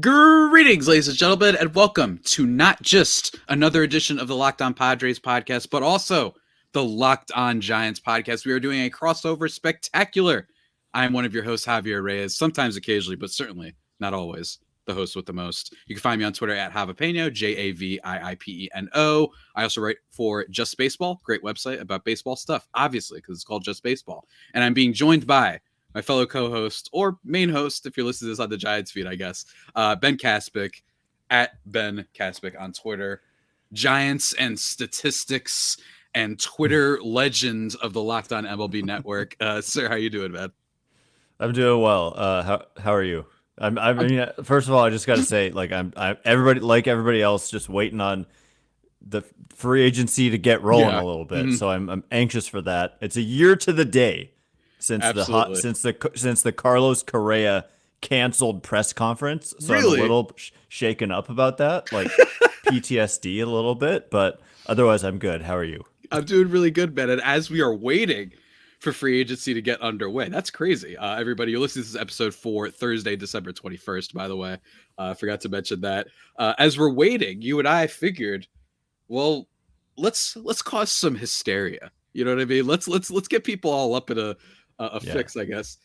Greetings, ladies and gentlemen, and welcome to not just another edition of the Locked On Padres podcast, but also the Locked On Giants podcast. We are doing a crossover spectacular. I am one of your hosts, Javier Reyes, sometimes occasionally, but certainly not always the host with the most. You can find me on Twitter at Javapeno, Javiipeno. I also write for Just Baseball, great website about baseball stuff, obviously, because it's called Just Baseball. And I'm being joined by my fellow co-host or main host, if you're listening to this on the Giants feed, I guess, Ben Kaspick at Ben Kaspick on Twitter. Giants and statistics and Twitter legends of the Locked On MLB network. Sir, how you doing, man? I'm doing well. How are you? I mean, first of all, I just got to say, like, I'm everybody like everybody else, just waiting on the free agency to get rolling Yeah, a little bit. So I'm anxious for that. It's a year to the day since absolutely. the Carlos Correa canceled press conference. So I'm a Really? little shaken up about that, like PTSD a little bit, but otherwise I'm good. How are you? I'm doing really good, man. And as we are waiting for free agency to get underway, that's crazy. Everybody, you're listening to this episode for Thursday, December 21st, by the way. I forgot to mention that. As we're waiting, you and I figured, well, let's cause some hysteria. You know what I mean? Let's get people all up in a Yeah. fix, I guess.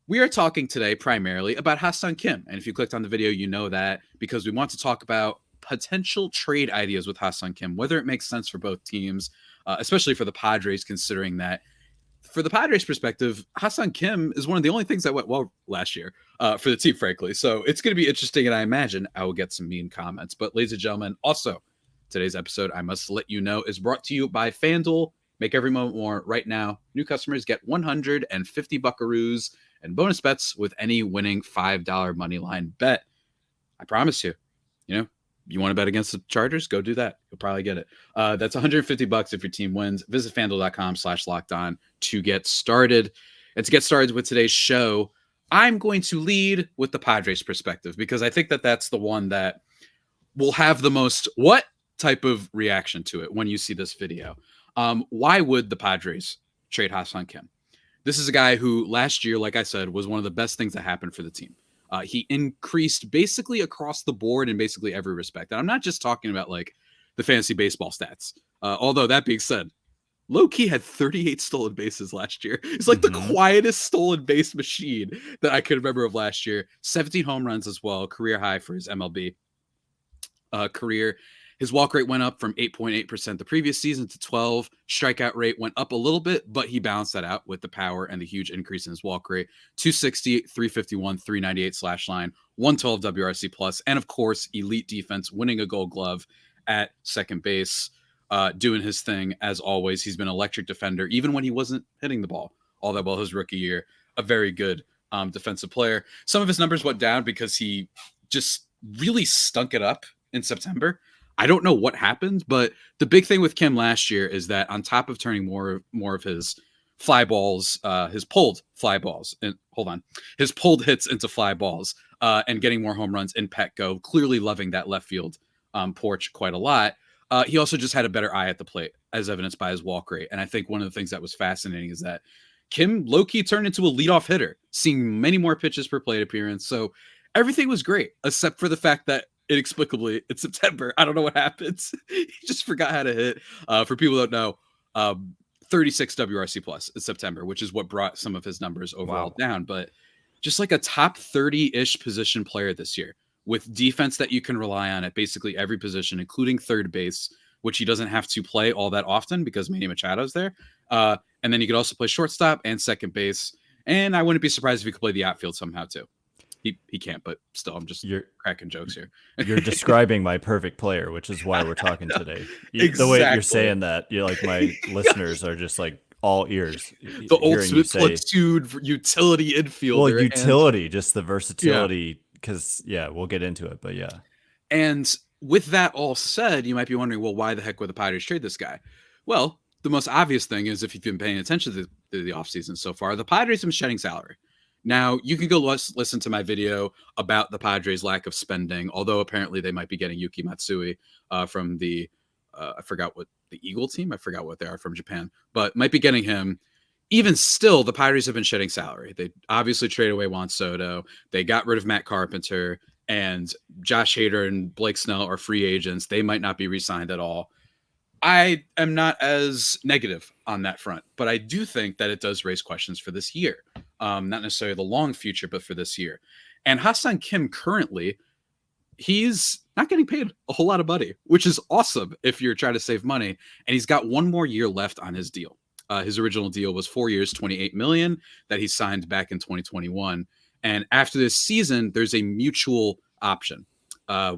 We are talking today primarily about Ha-Seong Kim. And if you clicked on the video, you know that because we want to talk about potential trade ideas with Ha-Seong Kim, whether it makes sense for both teams, especially for the Padres, considering that for the Padres' perspective, Ha-Seong Kim is one of the only things that went well last year for the team, frankly. So it's going to be interesting, and I imagine I will get some mean comments. But ladies and gentlemen, also, today's episode, I must let you know, is brought to you by FanDuel. Make every moment more right now. New customers get 150 buckaroos and bonus bets with any winning $5 money line bet. I promise you, you want to bet against the Chargers? Go do that. You'll probably get it. That's 150 bucks if your team wins. Visit fanduel.com/lockedon to get started. And to get started with today's show, I'm going to lead with the Padres perspective because I think that that's the one that will have the most what type of reaction to it when you see this video. Why would the Padres trade Ha-Seong Kim? This is a guy who last year, like I said, was one of the best things that happened for the team. He increased basically across the board in basically every respect. And I'm not just talking about like the fantasy baseball stats. Although that being said, low-key had 38 stolen bases last year. It's like the quietest stolen base machine that I could remember of last year. 17 home runs as well, career high for his MLB career. His walk rate went up from 8.8% the previous season to 12. Strikeout rate went up a little bit, but he balanced that out with the power and the huge increase in his walk rate. 260, 351, 398 slash line, 112 WRC plus, and of course, elite defense, winning a gold glove at second base, doing his thing as always. He's been an electric defender, even when he wasn't hitting the ball all that well his rookie year. A very good defensive player. Some of his numbers went down because he just really stunk it up in September. I don't know what happened, but the big thing with Kim last year is that on top of turning more of his fly balls, his pulled fly balls, and his pulled hits into fly balls, and getting more home runs in Petco, clearly loving that left field porch quite a lot. He also just had a better eye at the plate, as evidenced by his walk rate. And I think one of the things that was fascinating is that Kim low-key turned into a leadoff hitter, seeing many more pitches per plate appearance. So everything was great, except for the fact that inexplicably in September, I don't know what happened. He just forgot how to hit. For people who don't know, 36 WRC plus in September, which is what brought some of his numbers overall down. But just like a top 30-ish position player this year with defense that you can rely on at basically every position, including third base, which he doesn't have to play all that often because Manny Machado's there. And then he could also play shortstop and second base. And I wouldn't be surprised if he could play the outfield somehow too. He can't, but still, I'm just cracking jokes here. You're describing my perfect player, which is why we're talking today. Exactly. The way you're saying that, you're like my listeners are just like all ears. The ultimate platoon utility infielder. Well, utility, just the versatility, because we'll get into it, but yeah. And with that all said, you might be wondering, well, why the heck would the Padres trade this guy? Well, the most obvious thing is if you've been paying attention to the offseason so far, the Padres have been shedding salary. Now, you can go listen to my video about the Padres' lack of spending, although apparently they might be getting Yuki Matsui from the, I forgot what the Eagle team, I forgot what they are from Japan, but might be getting him. Even still, the Padres have been shedding salary. They obviously traded away Juan Soto. They got rid of Matt Carpenter. and Josh Hader and Blake Snell are free agents. They might not be re-signed at all. I am not as negative on that front, but I do think that it does raise questions for this year. Not necessarily the long future, but for this year. And Ha-Seong Kim currently, he's not getting paid a whole lot of money, which is awesome if you're trying to save money. And he's got one more year left on his deal. His original deal was 4 years, $28 million that he signed back in 2021. And after this season, there's a mutual option,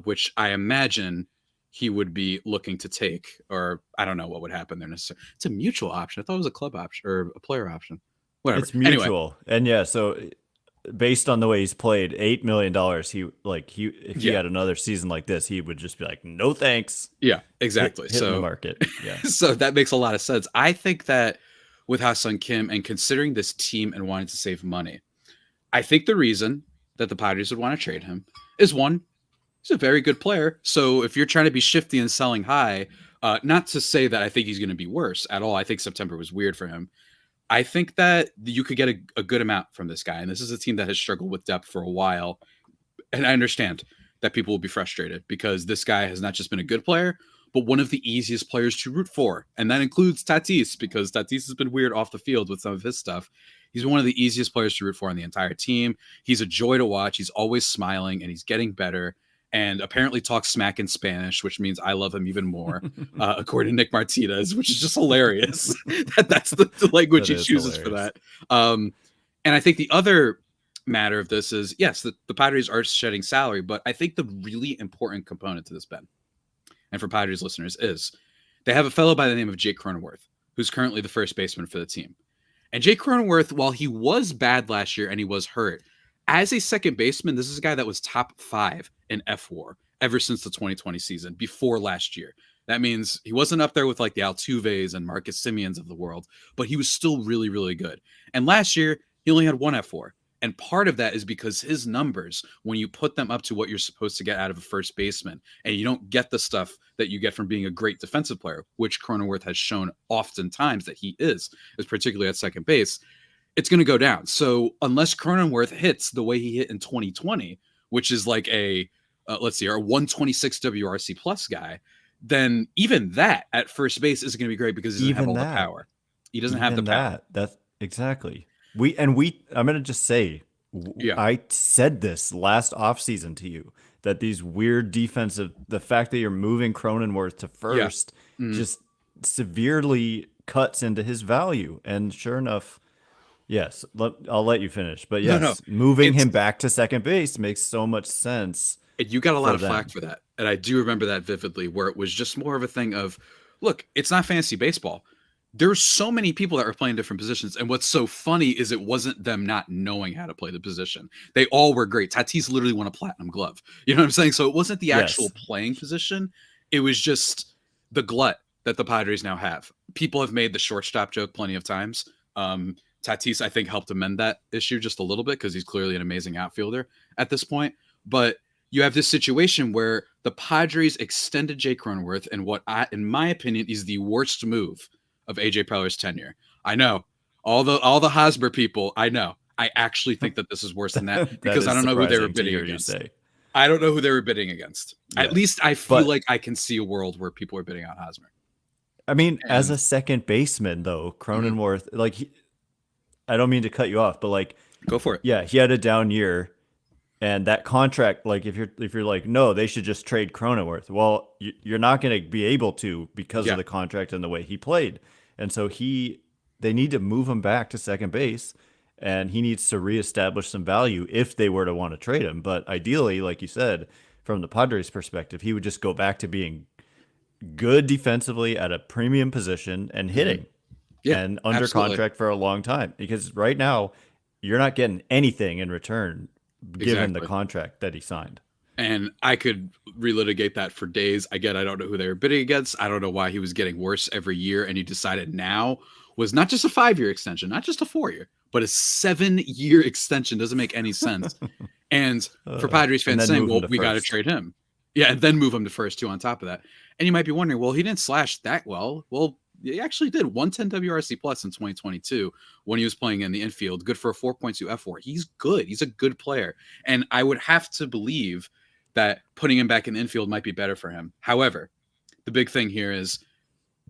which I imagine he would be looking to take, or I don't know what would happen there necessarily. It's a mutual option. I thought it was a club option or a player option. Whatever. It's mutual. Anyway. And yeah, so based on the way he's played, $8 million, if he had another season like this, he would just be like, no thanks. Yeah, exactly. Hit the market. Yeah. So that makes a lot of sense. I think that with Ha-Seong Kim and considering this team and wanting to save money, I think the reason that the Padres would want to trade him is one, he's a very good player. So if you're trying to be shifty and selling high, not to say that I think he's going to be worse at all. I think September was weird for him. I think that you could get a good amount from this guy. And this is a team that has struggled with depth for a while. And I understand that people will be frustrated because this guy has not just been a good player, but one of the easiest players to root for. And that includes Tatis, because Tatis has been weird off the field with some of his stuff. He's one of the easiest players to root for on the entire team. He's a joy to watch. He's always smiling and he's getting better. And apparently talks smack in Spanish, which means I love him even more, according to Nick Martinez, which is just hilarious. That's the language he chooses for that. And I think the other matter of this is, yes, the Padres are shedding salary, but I think the really important component to this, Ben, and for Padres listeners, is they have a fellow by the name of Jake Cronenworth, who's currently the first baseman for the team. And Jake Cronenworth, while he was bad last year and he was hurt, as a second baseman, this is a guy that was top 5 in FWAR ever since the 2020 season, before last year. That means he wasn't up there with like the Altuves and Marcus Simians of the world, but he was still really, really good. And last year, he only had 1 FWAR. And part of that is because his numbers, when you put them up to what you're supposed to get out of a first baseman, and you don't get the stuff that you get from being a great defensive player, which Cronenworth has shown oftentimes that he is particularly at second base, it's going to go down. So unless Cronenworth hits the way he hit in 2020, which is like a 126 WRC plus guy, then even that at first base isn't going to be great because he doesn't have all the power. He doesn't have the power. That's exactly. I'm going to just say, I said this last offseason to you, that these weird the fact that you're moving Cronenworth to first just severely cuts into his value. And sure enough, yes, I'll let you finish. But yes, moving him back to second base makes so much sense. You got a lot of flack for that. And I do remember that vividly, where it was just more of a thing of, look, it's not fantasy baseball. There's so many people that are playing different positions. And what's so funny is it wasn't them not knowing how to play the position. They all were great. Tatis literally won a platinum glove. You know what I'm saying? So it wasn't the actual playing position. It was just the glut that the Padres now have. People have made the shortstop joke plenty of times. Tatis, I think, helped amend that issue just a little bit because he's clearly an amazing outfielder at this point. But you have this situation where the Padres extended Jake Cronenworth in what, in my opinion, is the worst move of AJ Preller's tenure. I know all the Hosmer people. I know. I actually think that this is worse than that because I don't know who they were bidding against. I don't know who they were bidding against. Yeah. At least I feel like I can see a world where people are bidding on Hosmer. I mean, as a second baseman, though, Cronenworth, I don't mean to cut you off, but go for it. Yeah, he had a down year, and that contract, if you're like, no, they should just trade Cronenworth. Well, you're not going to be able to because of the contract and the way he played, and so they need to move him back to second base, and he needs to reestablish some value if they were to want to trade him. But ideally, like you said, from the Padres' perspective, he would just go back to being good defensively at a premium position and hitting. Yeah, and under contract for a long time, because right now you're not getting anything in return given the contract that he signed. And I could relitigate that for days. Again, I don't know who they were bidding against. I don't know why he was getting worse every year. And he decided now was not just a 5-year extension, not just a 4-year, but a 7-year extension. Doesn't make any sense. And for Padres fans saying, well, we got to trade him. Yeah, and then move him to first too on top of that. And you might be wondering, well, he didn't slash that well. Well, he actually did 110 WRC plus in 2022 when he was playing in the infield. Good for a 4.2 FWAR. He's good. He's a good player. And I would have to believe that putting him back in the infield might be better for him. However, the big thing here is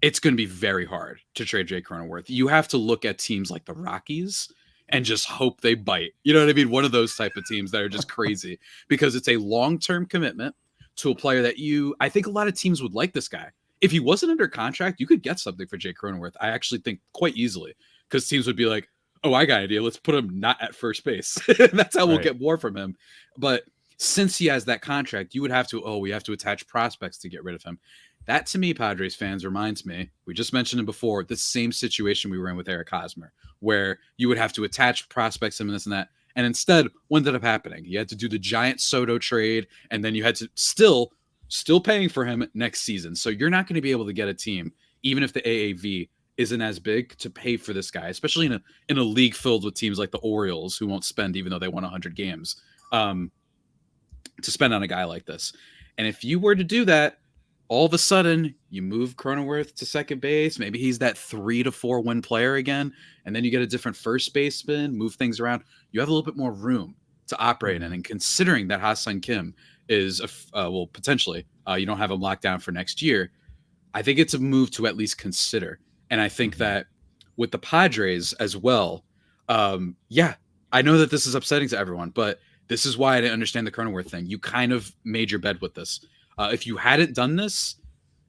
it's going to be very hard to trade Jake Cronenworth. You have to look at teams like the Rockies and just hope they bite. You know what I mean? One of those type of teams that are just crazy because it's a long-term commitment to a player that I think a lot of teams would like this guy. If he wasn't under contract, you could get something for Jake Cronenworth. I actually think quite easily because teams would be like, oh, I got an idea. Let's put him not at first base. That's how we'll get more from him. But since he has that contract, you would have to, we have to attach prospects to get rid of him. That, to me, Padres fans, reminds me, we just mentioned it before, the same situation we were in with Eric Hosmer, where you would have to attach prospects and this and that. And instead, what ended up happening? You had to do the giant Soto trade, and then you had to still paying for him next season. So you're not going to be able to get a team, even if the AAV isn't as big, to pay for this guy, especially in a league filled with teams like the Orioles, who won't spend, even though they won 100 games, to spend on a guy like this. And if you were to do that, all of a sudden you move Cronenworth to second base. Maybe he's that 3 to 4 win player again. And then you get a different first baseman, move things around. You have a little bit more room to operate in. And considering that Ha-Seong Kim is, potentially, you don't have him locked down for next year, I think it's a move to at least consider. And I think that with the Padres as well, I know that this is upsetting to everyone, but this is why I didn't understand the Cronenworth thing. You kind of made your bed with this. If you hadn't done this,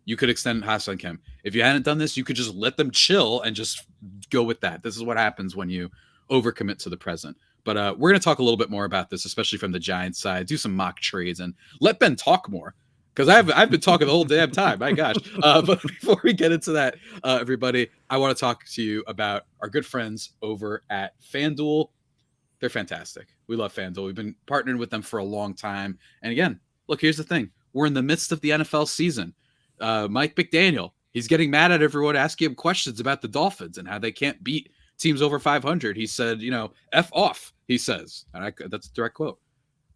you could extend Ha-Seong Kim. If you hadn't done this, you could just let them chill and just go with that. This is what happens when you overcommit to the present. But we're going to talk a little bit more about this, especially from the Giants side, do some mock trades, and let Ben talk more. Because I've been talking the whole damn time. My gosh. But before we get into that, everybody, I want to talk to you about our good friends over at FanDuel. They're fantastic. We love FanDuel. We've been partnering with them for a long time. And again, look, here's the thing. We're in the midst of the NFL season. Mike McDaniel, he's getting mad at everyone asking him questions about the Dolphins and how they can't beat teams over 500. He said, F off, he says. And that's a direct quote.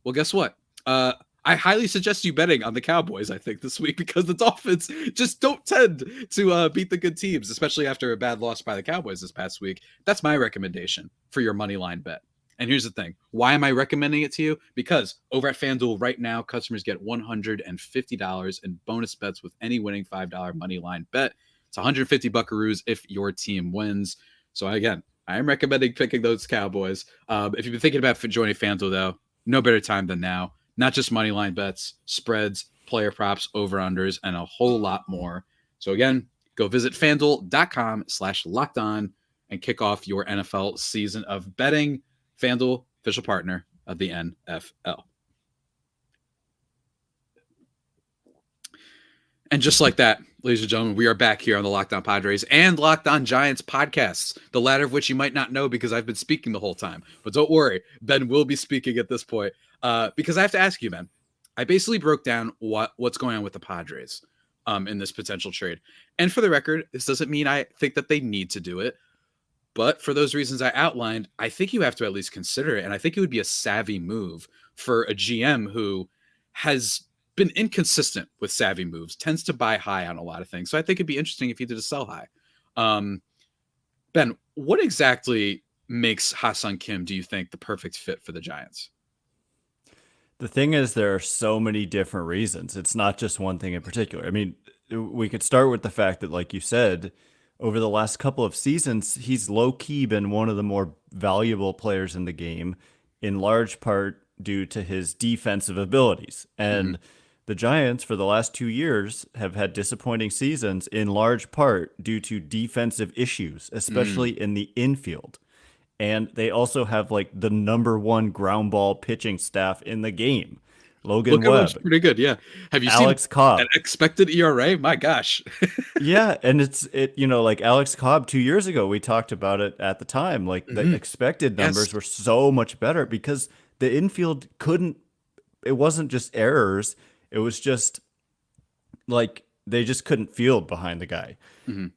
Well, guess what? I highly suggest you betting on the Cowboys, I think, this week, because the Dolphins just don't tend to beat the good teams, especially after a bad loss by the Cowboys this past week. That's my recommendation for your money line bet. And here's the thing. Why am I recommending it to you? Because over at FanDuel right now, customers get $150 in bonus bets with any winning $5 money line bet. It's 150 buckaroos if your team wins. So again, I am recommending picking those Cowboys. If you've been thinking about joining FanDuel, though, no better time than now. Not just money line bets, spreads, player props, over-unders, and a whole lot more. So again, go visit FanDuel.com/lockedon and kick off your NFL season of betting. FanDuel, official partner of the NFL. And just like that, ladies and gentlemen, we are back here on the Locked On Padres and Locked On Giants podcasts, the latter of which you might not know because I've been speaking the whole time. But don't worry, Ben will be speaking at this point because I have to ask you, Ben. I basically broke down what's going on with the Padres in this potential trade. And for the record, this doesn't mean I think that they need to do it. But for those reasons I outlined, I think you have to at least consider it. And I think it would be a savvy move for a GM who has been inconsistent with savvy moves, tends to buy high on a lot of things. So I think it'd be interesting if he did a sell high. Ben, what exactly makes Ha-Seong Kim, do you think, the perfect fit for the Giants? The thing is, there are so many different reasons. It's not just one thing in particular. I mean, we could start with the fact that, like you said, over the last couple of seasons, he's low-key been one of the more valuable players in the game, in large part due to his defensive abilities. And the Giants, for the last 2 years, have had disappointing seasons, in large part due to defensive issues, especially in the infield. And they also have like the number one ground ball pitching staff in the game. Logan Webb, pretty good, yeah. Have you Alex seen Cobb, an expected ERA? My gosh. yeah, and like Alex Cobb 2 years ago, we talked about it at the time. Like the expected numbers were so much better because the infield it wasn't just errors. It was just like they just couldn't field behind the guy.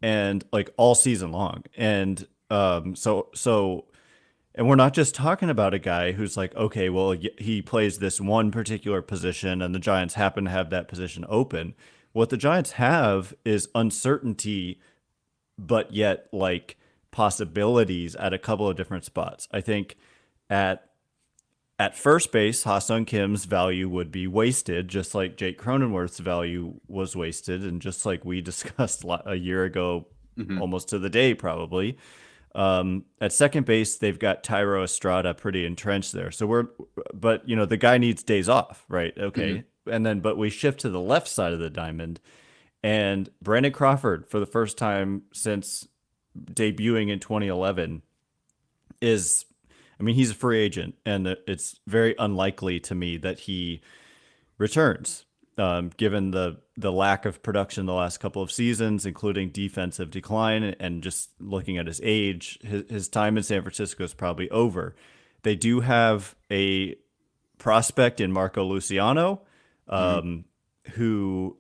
And like all season long. And and we're not just talking about a guy who's like, okay, well, he plays this one particular position and the Giants happen to have that position open. What the Giants have is uncertainty, but yet like possibilities at a couple of different spots. I think at At first base, Ha-Seong Kim's value would be wasted, just like Jake Cronenworth's value was wasted, and just like we discussed a year ago, Hmm. almost to the day probably. At second base, they've got Tyro Estrada pretty entrenched there. But the guy needs days off, right? Hmm. Okay. But we shift to the left side of the diamond, and Brandon Crawford, for the first time since debuting in 2011, is, I mean, he's a free agent, and it's very unlikely to me that he returns, given the lack of production the last couple of seasons, including defensive decline, and just looking at his age, his time in San Francisco is probably over. They do have a prospect in Marco Luciano, Hmm. who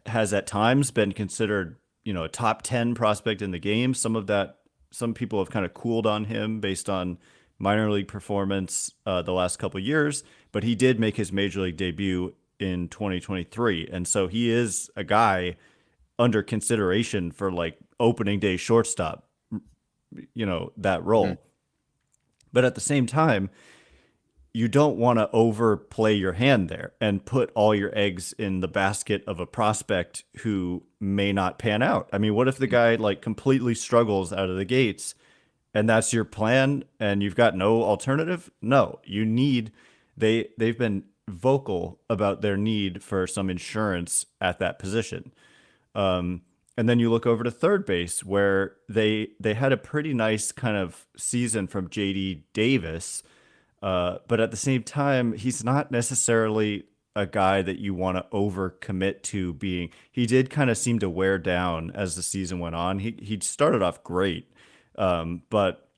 has at times been considered, a top 10 prospect in the game. Some people have kind of cooled on him based on minor league performance the last couple of years, but he did make his major league debut in 2023. And so he is a guy under consideration for like opening day shortstop, that Hmm. role. But at the same time, you don't want to overplay your hand there and put all your eggs in the basket of a prospect who may not pan out. I mean, what if the guy like completely struggles out of the gates and that's your plan and you've got no alternative? No, they've been vocal about their need for some insurance at that position. And then you look over to third base where they had a pretty nice kind of season from JD Davis, but at the same time, he's not necessarily a guy that you want to overcommit to being. He did kind of seem to wear down as the season went on. He started off great, but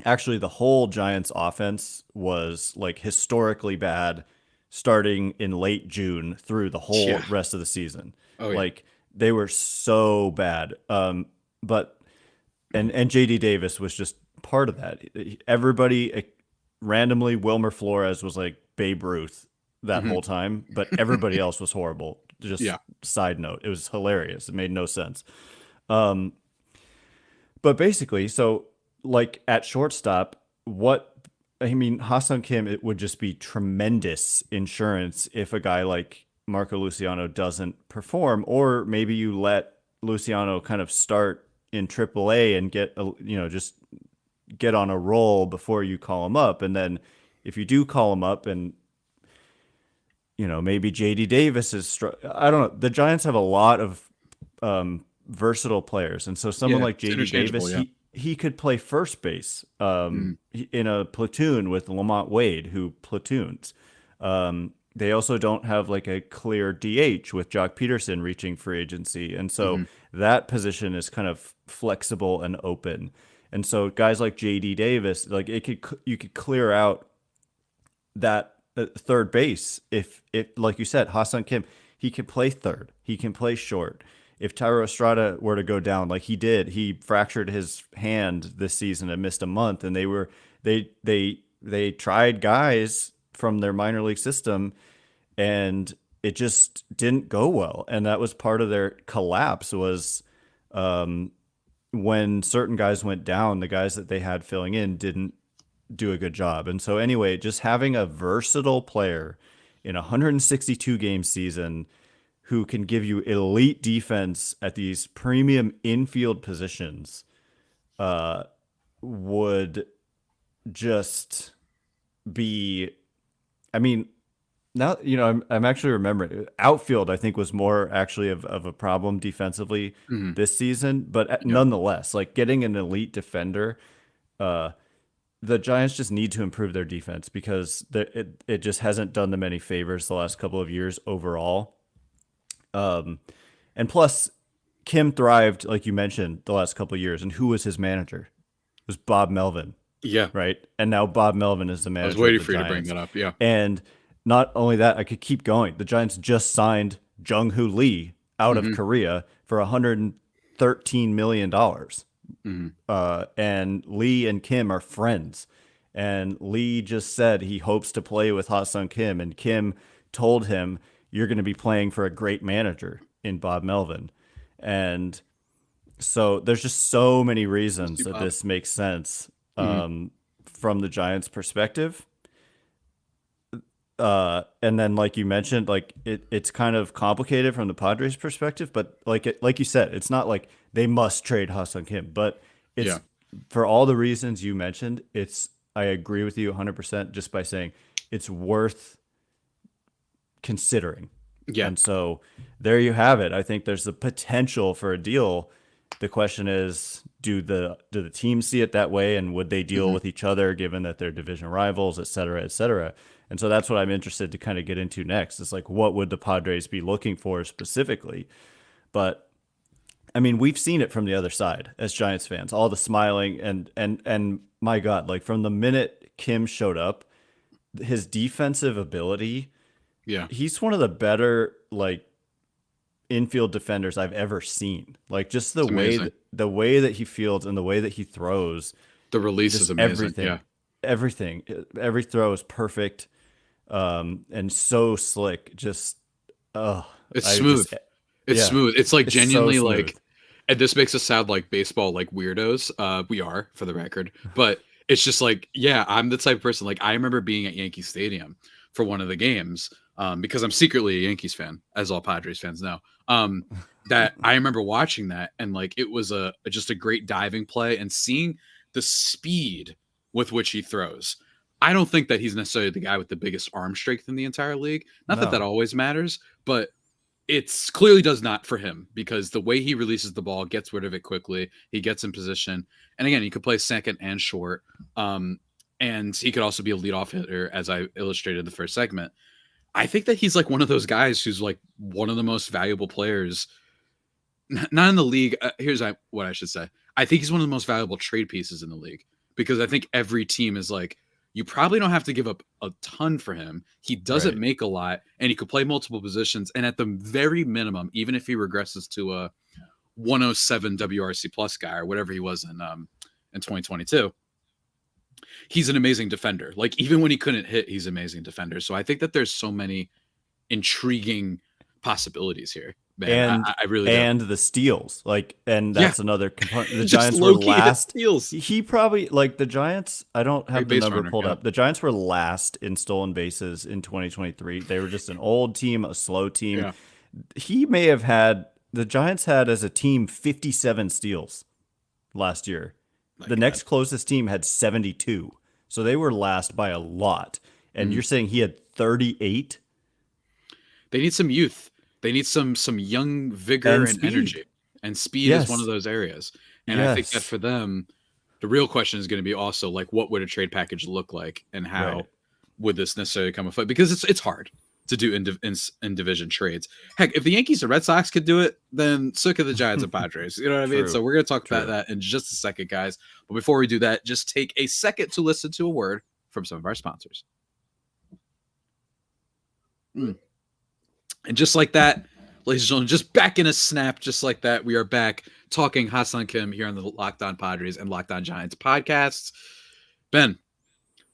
actually the whole Giants offense was like historically bad starting in late June through the whole Yeah. rest of the season. Oh yeah. Like they were so bad. But and JD Davis was just part of that. Everybody randomly, Wilmer Flores was like Babe Ruth that Hmm. whole time, but everybody else was horrible. Just Yeah. side note, it was hilarious. It made no sense. Um, but basically, so like at shortstop, Ha-Seong Kim, it would just be tremendous insurance if a guy like Marco Luciano doesn't perform, or maybe you let Luciano kind of start in AAA and just get on a roll before you call him up. And then if you do call him up and, maybe JD Davis I don't know. The Giants have a lot of versatile players. And so someone Yeah. like It's JD interchangeable. Davis, Yeah. he could play first base Hmm. in a platoon with Lamont Wade, who platoons. They also don't have like a clear DH with Jock Peterson reaching free agency. And so Hmm. that position is kind of flexible and open. And so guys like JD Davis, like you could clear out that third base if like you said, Ha-Seong Kim, he can play third, he can play short. If Tyro Estrada were to go down like he did, he fractured his hand this season and missed a month, and they tried guys from their minor league system and it just didn't go well, and that was part of their collapse was when certain guys went down, the guys that they had filling in didn't do a good job. And so anyway, just having a versatile player in a 162 game season who can give you elite defense at these premium infield positions would just be, I mean, now, I'm actually remembering outfield, I think, was more actually of a problem defensively Hmm. this season, but Yeah. nonetheless, like getting an elite defender, uh, the Giants just need to improve their defense because it just hasn't done them any favors the last couple of years overall. Um, and plus, Kim thrived, like you mentioned, the last couple of years. And who was his manager? It was Bob Melvin, Yeah. right? And now Bob Melvin is the I was manager of waiting the for you to bring Giants. that up. Yeah. And not only that, I could keep going. The Giants just signed Jung Hoo Lee out of Hmm. Korea for $113 million. Hmm. And Lee and Kim are friends. And Lee just said he hopes to play with Ha-Seong Kim. And Kim told him, "You're going to be playing for a great manager in Bob Melvin." And so there's just so many reasons Steve that Bob. this makes sense Hmm. from the Giants' perspective. And then like you mentioned, like it's kind of complicated from the Padres perspective, but like you said, it's not like they must trade Ha-Seong Kim, but Yeah. it's for all the reasons you mentioned, I agree with you 100% just by saying it's worth considering. Yeah. And so there you have it. I think there's the potential for a deal. The question is, do the teams see it that way, and would they deal Hmm. with each other given that they're division rivals, et cetera, et cetera? And so that's what I'm interested to kind of get into next. Is like, what would the Padres be looking for specifically? But I mean, we've seen it from the other side as Giants fans, all the smiling and my God, like from the minute Kim showed up, his defensive ability, Yeah. he's one of the better like infield defenders I've ever seen. Like just It's amazing. the way that he fields and the way that he throws, The release is just amazing. Yeah. everything, every throw is perfect, and so slick. Just It's I smooth. just It's yeah, smooth. It's like it's so genuinely smooth. like, and this makes us sound like baseball like weirdos. We are, for the record, but it's just like, yeah, I'm the type of person. Like I remember being at Yankee Stadium for one of the games, because I'm secretly a Yankees fan, as all Padres fans know. That I remember watching that, and like it was just a great diving play, and seeing the speed with which he throws. I don't think that he's necessarily the guy with the biggest arm strength in the entire league. Not that that No, always matters, but it's clearly does not for him, because the way he releases the ball, gets rid of it quickly, he gets in position, and again, he could play second and short, and he could also be a leadoff hitter, as I illustrated in the first segment. I think that he's like one of those guys who's like one of the most valuable players, not in the league. Here's what I should say. I think he's one of the most valuable trade pieces in the league, because I think every team is like, you probably don't have to give up a ton for him. He doesn't right. make a lot, and he could play multiple positions. And at the very minimum, even if he regresses to a 107 WRC plus guy or whatever he was in 2022, he's an amazing defender. Like even when he couldn't hit, he's an amazing defender. So I think that there's so many intriguing possibilities here, man. and I really do. and the steals and Yeah, that's another component. The just Giants were low key hit last. steals. He probably like the Giants. I don't have Great the base number runner. pulled Yeah, up. The Giants were last in stolen bases in 2023. They were just an old team, a slow team. yeah. He may have had the Giants had as a team 57 steals last year. My The God. next closest team had 72. So they were last by a lot. And Mhm. you're saying he had 38 They need some youth. They need some young vigor and and speed. energy. And speed is one of Yes. those areas. And I think that Yes. for them, the real question is going to be also like, what would a trade package look like, and Right. how would this necessarily come afloat? Because it's hard to do in division trades. Heck, if the Yankees and Red Sox could do it, then so could the Giants and Padres. You know what I mean? True. So we're going to talk about True. that in just a second, guys. But before we do that, just take a second to listen to a word from some of our sponsors. Mm. And just like that, ladies and gentlemen, just back in a snap, just like that, we are back talking Ha-Seong Kim here on the Locked On Padres and Locked On Giants podcasts. Ben,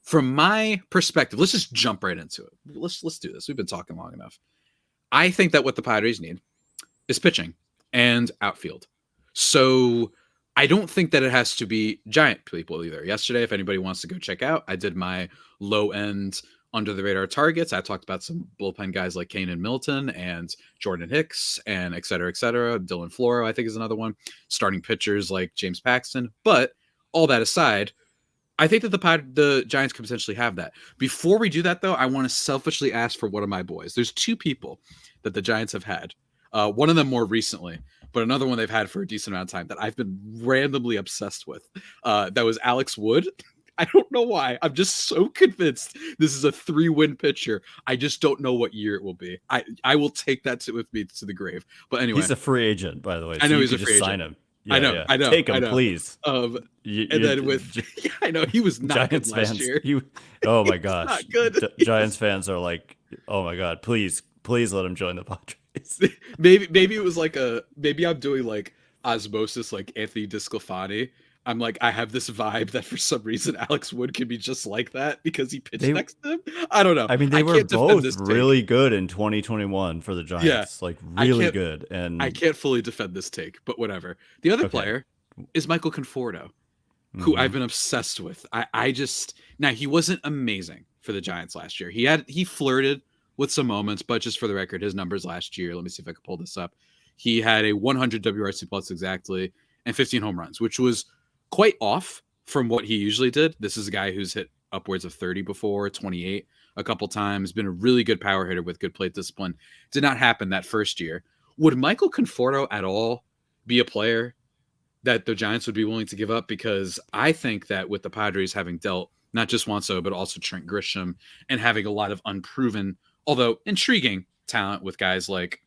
from my perspective, let's just jump right into it. Let's do this. We've been talking long enough. I think that what the Padres need is pitching and outfield. So I don't think that it has to be giant people either. Yesterday, if anybody wants to go check out, I did my low end under the radar targets. I talked about some bullpen guys like Kane and Milton and Jordan Hicks and et cetera, et cetera. Dylan Floro, I think, is another one. Starting pitchers like James Paxton. But all that aside, I think that the Giants could potentially have that. Before we do that, though, I want to selfishly ask for one of my boys. There's two people that the Giants have had. One of them more recently, but another one they've had for a decent amount of time that I've been randomly obsessed with. That was Alex Wood. I don't know why. I'm just so convinced this is a 3-win pitcher. I just don't know what year it will be. I will take that with me to the grave. But anyway, He's a free agent, by the way, I so know you he's a could free just agent. sign him. I Yeah, know, yeah. I know, Take I him, know. please. And then with, yeah, I know he was not good Giants last fans, year. oh He my was gosh, not good. Giants fans are like, oh my god, please, please let him join the Padres. Maybe it was like maybe I'm doing like osmosis like Anthony Disclafani. I'm like, I have this vibe that for some reason Alex Wood can be just like that because he pitched They, next to him. I don't know. I mean, they I were can't defend both this take. really good in 2021 for the Yeah, Giants, like I really can't. good. I And can't fully defend this take, but whatever. The other okay, player is Michael Conforto, who hmm I've been obsessed with. I just now he wasn't amazing for the Giants last year. He flirted with some moments, but just for the record, his numbers last year, let me see if I can pull this up. He had a 100 WRC plus exactly and 15 home runs, which was quite off from what he usually did. This is a guy who's hit upwards of 30 before, 28 a couple times, been a really good power hitter with good plate discipline. Did not happen that first year. Would Michael Conforto at all be a player that the Giants would be willing to give up? Because I think that with the Padres having dealt not just Wanso, but also Trent Grisham and having a lot of unproven, although intriguing talent with guys like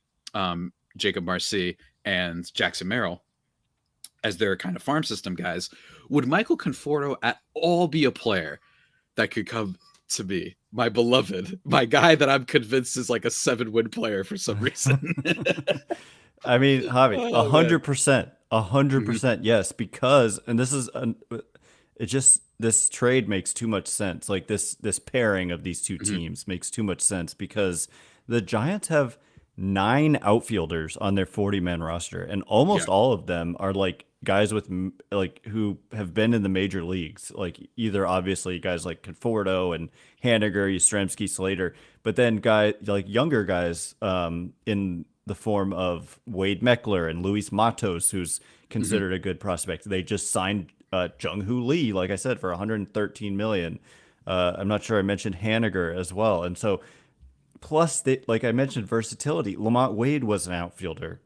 Jacob Marcy and Jackson Merrill as their kind of farm system guys, would Michael Conforto at all be a player that could come to be my beloved, my guy that I'm convinced is like a 7-win player for some reason? I mean, Javi, Oh, man. 100%, 100%, yes, because, and this is, it just, this trade makes too much sense. Like this pairing of these two teams makes too much sense because the Giants have 9 outfielders on their 40-man roster, and Yeah. almost all of them are like guys with like who have been in the major leagues. Like either obviously guys like Conforto and Haniger, Yastrzemski, Slater, but then like younger guys in the form of Wade Meckler and Luis Matos, who's considered a good prospect. They just signed Jung-Hoo Lee, like I said, for 113 million. I'm not sure I mentioned Haniger as well, and so plus they, like I mentioned, versatility. Lamont Wade was an outfielder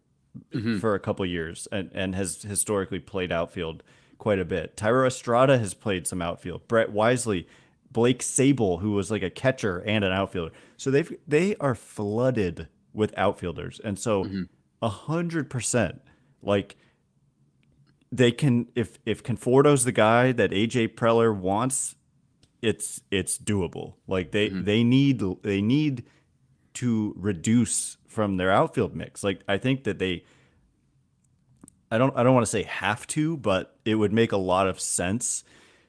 for a couple years and has historically played outfield quite a bit. Tyro Estrada has played some outfield. Brett Wisely, Blake Sable, who was like a catcher and an outfielder. So they are flooded with outfielders, and so 100%, like they can, if Conforto's the guy that AJ Preller wants, it's doable. Like they need to reduce from their outfield mix. Like I think that I don't want to say have to, but it would make a lot of sense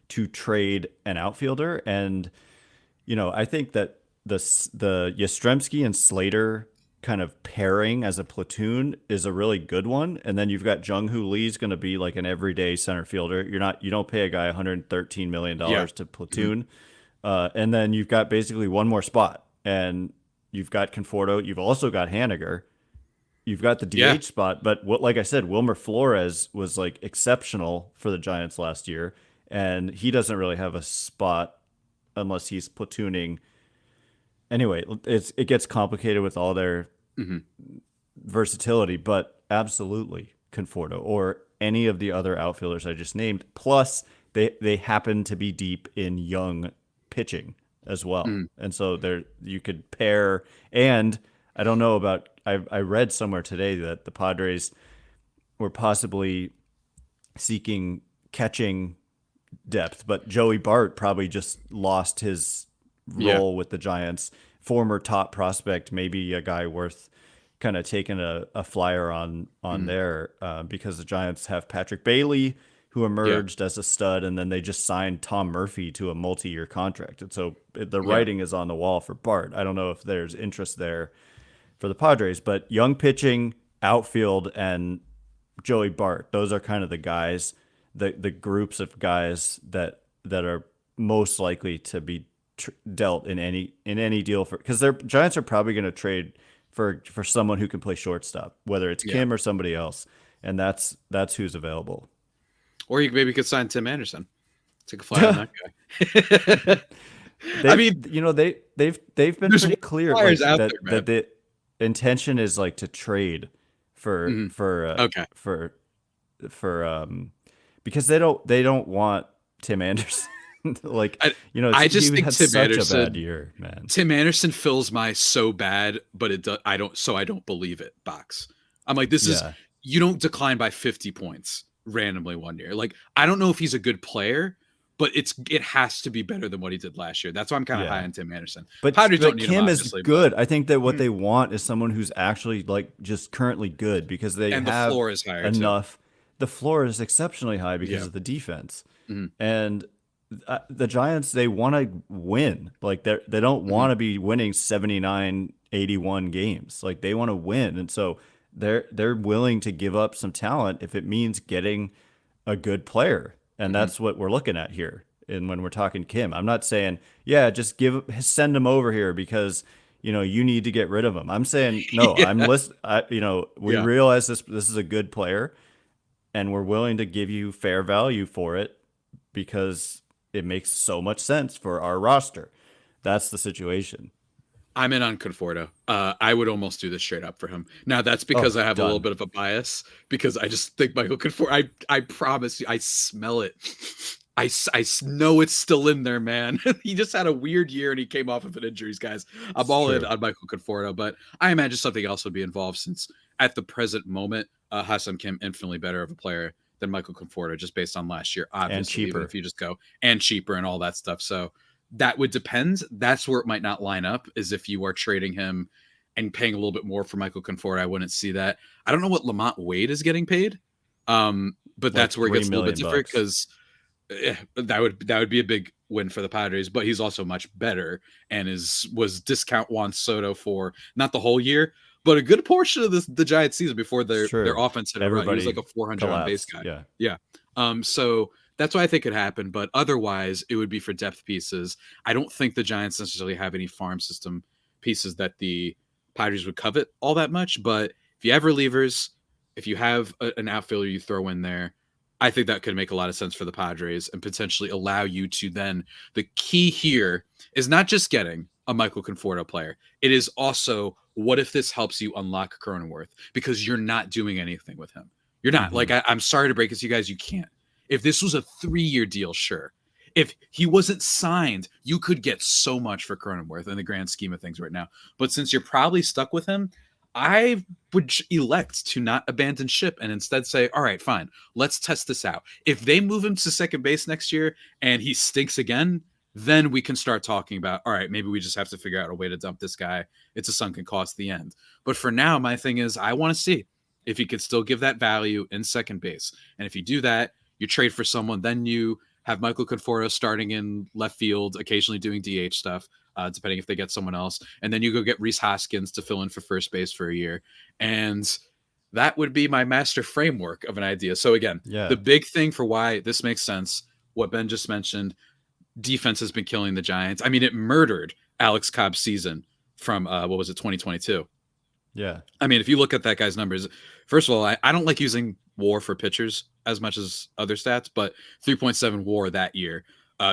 to trade an outfielder. And I think that the Yastrzemski and Slater kind of pairing as a platoon is a really good one. And then you've got Jung-Hoo Lee's going to be like an everyday center fielder. You don't pay a guy $113 million Yeah. to platoon. And then you've got basically one more spot, and you've got Conforto. You've also got Haniger. You've got the Yeah. DH spot, but like I said, Wilmer Flores was like exceptional for the Giants last year, and he doesn't really have a spot unless he's platooning. Anyway, it gets complicated with all their versatility, but absolutely Conforto or any of the other outfielders I just named. Plus, they happen to be deep in young pitching as well, and so you could pair. And I don't know about. I read somewhere today that the Padres were possibly seeking catching depth, but Joey Bart probably just lost his Yeah. role with the Giants. Former top prospect, maybe a guy worth kind of taking a flyer on there because the Giants have Patrick Bailey, who Yeah. emerged as a stud, and then they just signed Tom Murphy to a multi-year contract. And so the Yeah. writing is on the wall for Bart. I don't know if there's interest there for the Padres, but young pitching, outfield, and Joey Bart, those are kind of the guys, the groups of guys that are most likely to be dealt in any deal for, because their Giants are probably going to trade for someone who can play shortstop, whether it's Yeah. Kim or somebody else, and that's who's available. Or you maybe could sign Tim Anderson. Take a flyer on that guy. I mean, They've been there's pretty clear flyers like out that there, man. that the intention is like to trade for Okay. because they don't want Tim Anderson. Like, I just he think had Tim such a Anderson. bad year, man. Tim Anderson fills my so bad, but it does. I don't believe it box. I'm like, this is, Yeah. you don't decline by 50 points randomly one year. Like, I don't know if he's a good player, but it has to be better than what he did last year. That's why I'm kind of high Yeah. on Tim Anderson. But Padres don't need him, Kim is obviously, but good. I think that what they want is someone who's actually like just currently good because they and the have floor is higher too. enough. The floor is exceptionally high because Yeah. of the defense. Mhm. And the Giants, they want to win. Like they don't want to be winning 79, 81 games. Like they want to win. And so they're willing to give up some talent if it means getting a good player. And that's what we're looking at here. And when we're talking Kim, I'm not saying, yeah, just send him over here because you need to get rid of him. I'm saying no. Yeah. We Yeah. realize this is a good player, and we're willing to give you fair value for it because it makes so much sense for our roster. That's the situation. I'm in on Conforto. I would almost do this straight up for him. Now that's because Oh, I have a little done. bit of a bias because I just think Michael Conforto. I promise you, I smell it. Know it's still in there, man. He just had a weird year and he came off of an injuries, guys. I'm It's all in true. on Michael Conforto, but I imagine something else would be involved since at the present moment, Ha-Seong Kim infinitely better of a player than Michael Conforto just based on last year, And obviously. Even if cheaper. you just go and cheaper and all that stuff, so that would depend. That's where it might not line up, is if you are trading him and paying a little bit more for Michael Conforto. I wouldn't see that. I don't know what Lamont Wade is getting paid, but Like that's where it three gets a little bit million different bucks. because that would be a big win for the Padres. But he's also much better and was discount Juan Soto for not the whole year, but a good portion of the Giants season before It's their true. offense hit a run. He was like Everybody a 400 on base collapsed. guy. Yeah. Yeah. So that's why I think it happened. But otherwise, it would be for depth pieces. I don't think the Giants necessarily have any farm system pieces that the Padres would covet all that much. But if you have relievers, if you have an outfielder you throw in there, I think that could make a lot of sense for the Padres and potentially allow you to then. The key here is not just getting a Michael Conforto player. It is also, what if this helps you unlock Cronenworth, because you're not doing anything with him. You're not. Hmm. Like, I'm sorry to break it to you guys, you can't. If this was a 3-year deal, sure. If he wasn't signed, you could get so much for Cronenworth in the grand scheme of things right now. But since you're probably stuck with him, I would elect to not abandon ship and instead say, all right, fine, let's test this out. If they move him to second base next year and he stinks again, then we can start talking about, all right, maybe we just have to figure out a way to dump this guy. It's a sunken cost at the end. But for now, my thing is, I want to see if he could still give that value in second base. And if you do that, you trade for someone, then you have Michael Conforto starting in left field, occasionally doing DH stuff, depending if they get someone else. And then you go get Rhys Hoskins to fill in for first base for a year. And that would be my master framework of an idea. So again, the Yeah. big thing for why this makes sense, what Ben just mentioned, defense has been killing the Giants. I mean, it murdered Alex Cobb's season from what was it, 2022. Yeah. I mean, if you look at that guy's numbers, first of all, I don't like using WAR for pitchers as much as other stats, but 3.7 WAR that year,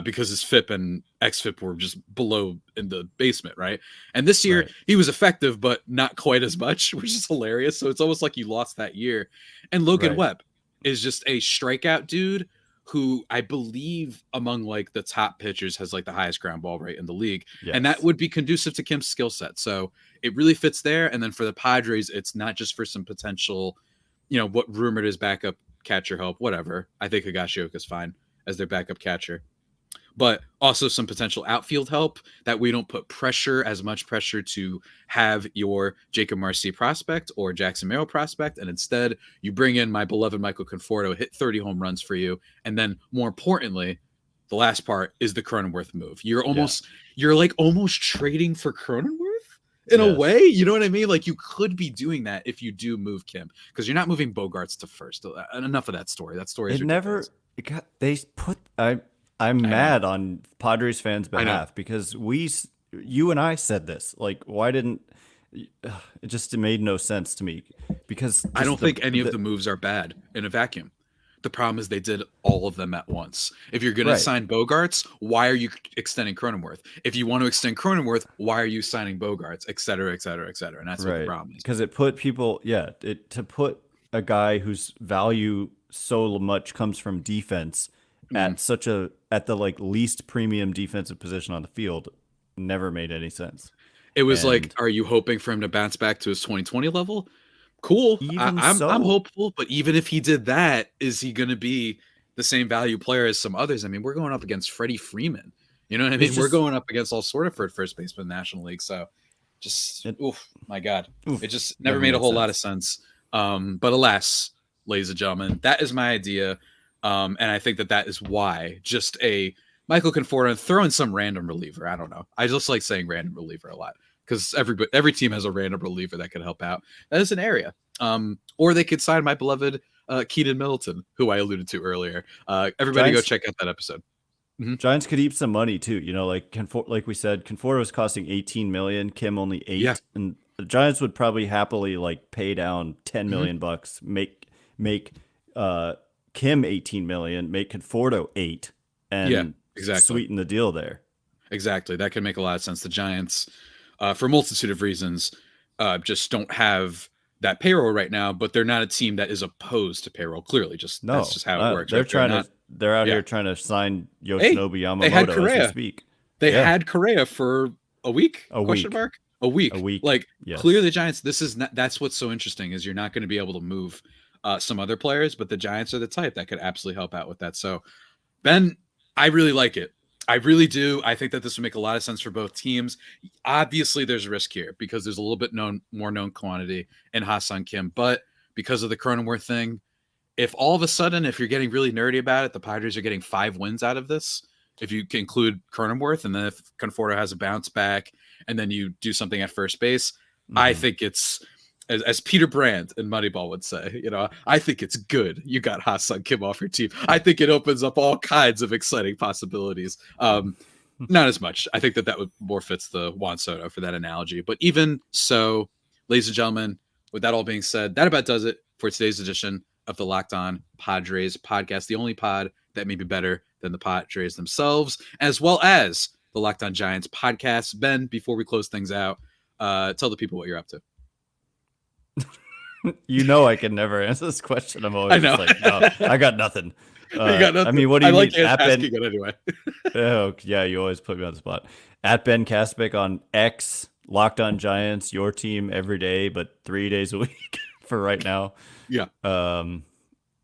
because his FIP and XFIP were just below in the basement, right? And this year Right. he was effective, but not quite as much, which is hilarious. So it's almost like you lost that year. And Logan Right. Webb is just a strikeout dude who I believe among like the top pitchers has like the highest ground ball rate in the league. And that Yes. would be conducive to Kim's skill set. So it really fits there. And then for the Padres, it's not just for some potential, what rumored is backup catcher help, whatever. I think Higashioka is fine as their backup catcher, but also some potential outfield help that we don't put as much pressure to have your Jacob Marcy prospect or Jackson Merrill prospect. And instead you bring in my beloved Michael Conforto, hit 30 home runs for you. And then more importantly, the last part is the Cronenworth move. Yeah. You're like almost trading for Cronenworth in a Yes. way. You know what I mean? Like, you could be doing that if you do move Kim, because you're not moving Bogarts to first. Enough of that story. That story is It ridiculous. never it got they put I'm I know. mad on Padres fans' I know. behalf because you and I said this. Like, why didn't it just made no sense to me because I don't just think any of the moves are bad in a vacuum. The problem is they did all of them at once. If you're going to right. sign Bogarts, why are you extending Cronenworth? If you want to extend Cronenworth, why are you signing Bogarts, et cetera, et cetera, et cetera? And that's what the Right. problem is. Because it put people, yeah, to put a guy whose value so much comes from defense Mm. at the like least premium defensive position on the field never made any sense. It was like, And are you hoping for him to bounce back to his 2020 level? Cool. even I'm so, hopeful, but even if he did that, is he going to be the same value player as some others? I mean, we're going up against Freddie Freeman. You know what I it's mean? We're just going up against all sort of first baseman in the National League. So just, it oof, my God, it oof, just never never made a made whole lot of sense. sense. But alas, ladies and gentlemen, that is my idea. And I think that is why just a Michael Conforto, throw in some random reliever. I don't know. I just like saying random reliever a lot because every team has a random reliever that could help out. That is an area. Or they could sign my beloved Keaton Middleton, who I alluded to earlier. Everybody go Giants check out that episode. Giants could eat some money too. You know, like we said, Conforto was costing 18 million, Kim only Yeah. 8, and the Giants would probably happily like pay down 10 Hmm. million bucks, make uh Kim 18 million, make Conforto 8, Yeah, and exactly. sweeten the deal there. Exactly. That can make a lot of sense. The Giants, for a multitude of reasons, just don't have that payroll right now, but they're not a team that is opposed to payroll. Clearly, just that's No, just how it works, they're right? They're trying to not. they're out Yeah. here trying to sign Hey, Yoshinobu they had Yamamoto as we Correa. speak. They Yeah, had Correa for a week? a Question week, mark. A a week. week. Like clearly, Yes. the Giants. This is not. That's what's so interesting is you're not going to be able to move some other players, but the Giants are the type that could absolutely help out with that. So Ben, I really like it. I really do. I think that this would make a lot of sense for both teams. Obviously, there's a risk here because there's a little bit more known quantity in Ha-Seong Kim, but because of the Cronenworth thing, if all of a sudden, if you're getting really nerdy about it, the Padres are getting 5 wins out of this, if you can include Cronenworth, and then if Conforto has a bounce back, and then you do something at first base, I Hmm. think it's as Peter Brand and Moneyball would say, I think it's good you got Ha-Seong Kim off your team. I think it opens up all kinds of exciting possibilities. Not as much. I think that would more fits the Juan Soto for that analogy. But even so, ladies and gentlemen, with that all being said, that about does it for today's edition of the Locked On Padres podcast, the only pod that may be better than the Padres themselves, as well as the Locked On Giants podcast. Ben, before we close things out, tell the people what you're up to. You know, I can never answer this question. I'm I always just know. like, no, I got nothing. You got I nothing. mean, what do I you like mean? At Ben, asking it anyway. oh yeah, you always put me on the spot. At Ben Kaspick on X, Locked On Giants, your team every day, but 3 days a week for right now. Yeah, Um,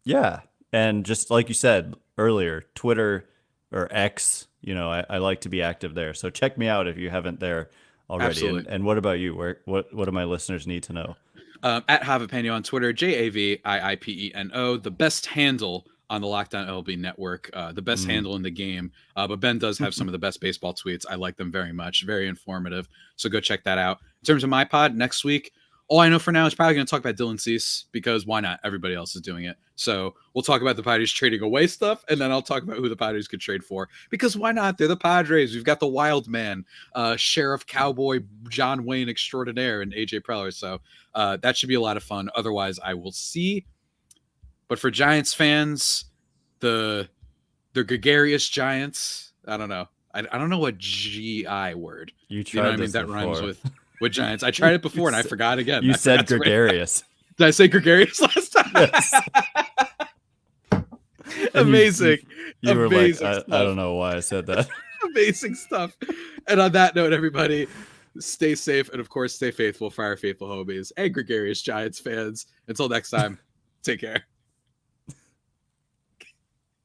yeah, and just like you said earlier, Twitter or X, you know, I like to be active there. So check me out if you haven't there already. absolutely. And what about you? What do my listeners need to know? At Javipeno on Twitter, JAVIIPENO, the best handle on the Lockdown LB network, the best Mm. handle in the game. But Ben does have some of the best baseball tweets. I like them very much, very informative. So go check that out. In terms of my pod, next week, all I know for now is probably going to talk about Dylan Cease because why not? Everybody else is doing it. So we'll talk about the Padres trading away stuff, and then I'll talk about who the Padres could trade for because why not? They're the Padres. We've got the Wild Man, Sheriff Cowboy, John Wayne extraordinaire, and AJ Preller. So that should be a lot of fun. Otherwise, I will see. But for Giants fans, the gregarious Giants, I don't know. I don't know what GI word. You You know what tried I mean? this That rhymes before. with Giants. I tried it You before and I said, forgot again. you I said forgot to gregarious. Did I say gregarious last time? Yes. And Amazing. you were like, Amazing I stuff. don't know why I said that. Amazing stuff. And on that note, everybody, stay safe and of course stay faithful for our faithful homies and gregarious Giants fans. Until next time, take care.